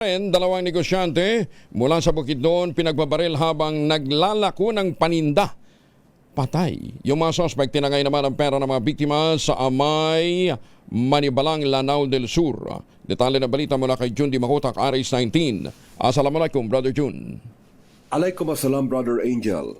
Dalawang negosyante mula sa Bukidnon pinagbabaril habang naglalako ng paninda. Patay. Yung mga suspect tinangay naman ang pera ng mga biktima sa Amay, Manibalang, Lanao del Sur. Detalye na balita mula kay Jun Di Mahotak, Aris 19. Assalamualaikum, Brother Jun. Alaikum assalam, Brother Angel.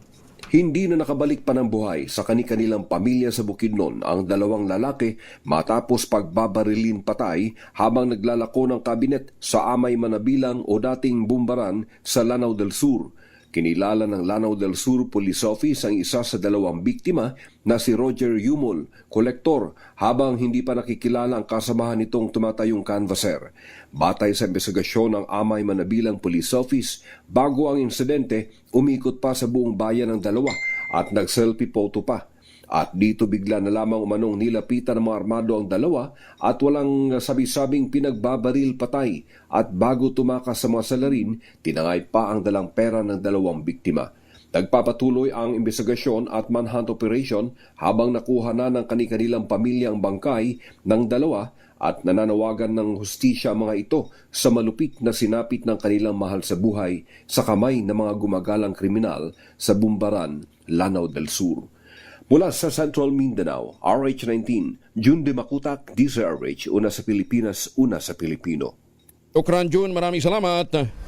Hindi na nakabalik pa ng buhay sa kani-kanilang pamilya sa Bukidnon ang dalawang lalaki matapos pagbabarilin patay habang naglalako ng kabinet sa Amay Manabilang o dating Bumbaran sa Lanao del Sur. Kinilala ng Lanao del Sur Police Office ang isa sa dalawang biktima na si Roger Yumol, kolektor, habang hindi pa nakikilala ang kasamahan nitong tumatayong canvasser. Batay sa investigasyon ng Amay Manabilang Police Office, bago ang insidente, umikot pa sa buong bayan ng dalawa at nag-selfie photo pa. At dito bigla na lamang umanong nilapitan ng mga armado ang dalawa at walang sabi-sabing pinagbabaril patay at bago tumakas sa mga salarin, tinangay pa ang dalang pera ng dalawang biktima. Nagpapatuloy ang investigasyon at manhunt operation habang nakuha na ng kani-kanilang pamilya ang bangkay ng dalawa at nananawagan ng hustisya mga ito sa malupit na sinapit ng kanilang mahal sa buhay sa kamay ng mga gumagalang kriminal sa Bumbaran, Lanao del Sur. Mula sa Central Mindanao, RH19, Jun de Makutak, DZRH, una sa Pilipinas, una sa Pilipino. Ukran Jun, maraming salamat.